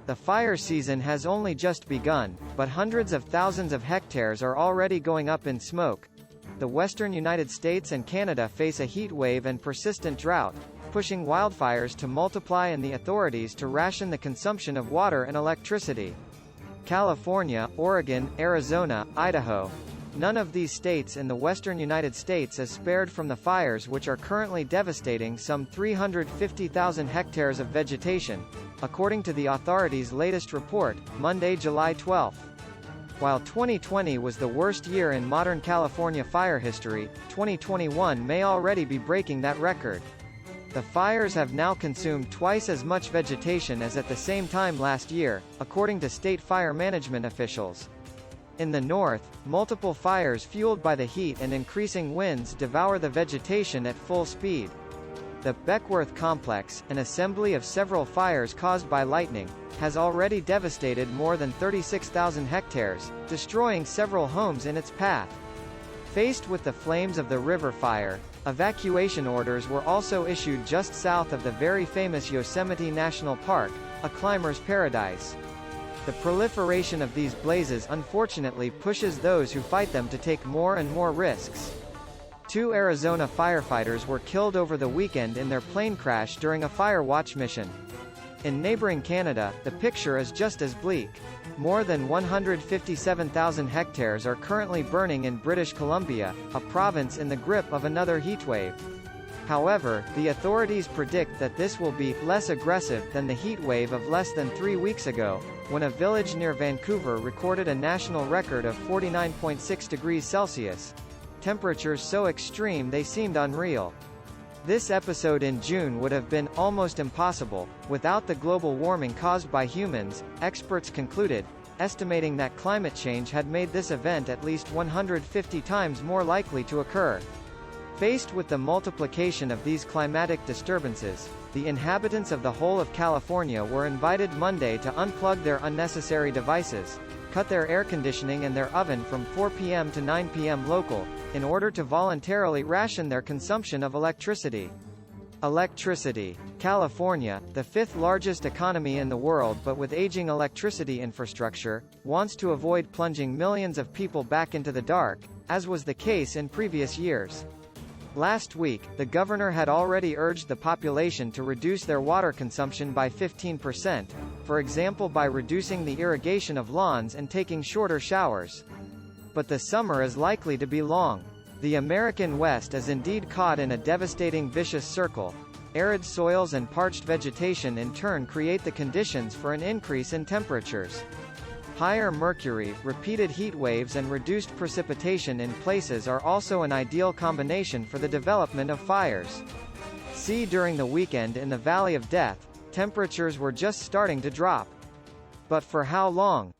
The fire season has only just begun, but hundreds of thousands of hectares are already going up in smoke. The western United States and Canada face a heat wave and persistent drought, pushing wildfires to multiply and the authorities to ration the consumption of water and electricity. California, Oregon, Arizona, Idaho. None of these states in the western United States is spared from the fires which are currently devastating some 350,000 hectares of vegetation, according to the authorities' latest report, Monday, July 12. While 2020 was the worst year in modern California fire history, 2021 may already be breaking that record. The fires have now consumed twice as much vegetation as at the same time last year, according to state fire management officials. In the north, multiple fires fueled by the heat and increasing winds devour the vegetation at full speed. The Beckworth Complex, an assembly of several fires caused by lightning, has already devastated more than 36,000 hectares, destroying several homes in its path. Faced with the flames of the river fire, evacuation orders were also issued just south of the very famous Yosemite National Park, a climber's paradise. The proliferation of these blazes unfortunately pushes those who fight them to take more and more risks. 2 Arizona firefighters were killed over the weekend in their plane crash during a fire watch mission. In neighboring Canada, the picture is just as bleak. More than 157,000 hectares are currently burning in British Columbia, a province in the grip of another heatwave. However, the authorities predict that this will be less aggressive than the heat wave of less than 3 weeks ago, when a village near Vancouver recorded a national record of 49.6 degrees Celsius. Temperatures so extreme they seemed unreal. This episode in June would have been almost impossible without the global warming caused by humans, experts concluded, estimating that climate change had made this event at least 150 times more likely to occur. Faced with the multiplication of these climatic disturbances, the inhabitants of the whole of California were invited Monday to unplug their unnecessary devices, cut their air conditioning and their oven from 4 p.m. to 9 p.m. local, in order to voluntarily ration their consumption of electricity. Electricity. California, the 5th largest economy in the world but with aging electricity infrastructure, wants to avoid plunging millions of people back into the dark, as was the case in previous years. Last week, the governor had already urged the population to reduce their water consumption by 15%, for example by reducing the irrigation of lawns and taking shorter showers. But the summer is likely to be long. The American West is indeed caught in a devastating vicious circle. Arid soils and parched vegetation in turn create the conditions for an increase in temperatures. Higher mercury, repeated heat waves and reduced precipitation in places are also an ideal combination for the development of fires. See during the weekend in the Valley of Death, temperatures were just starting to drop. But for how long?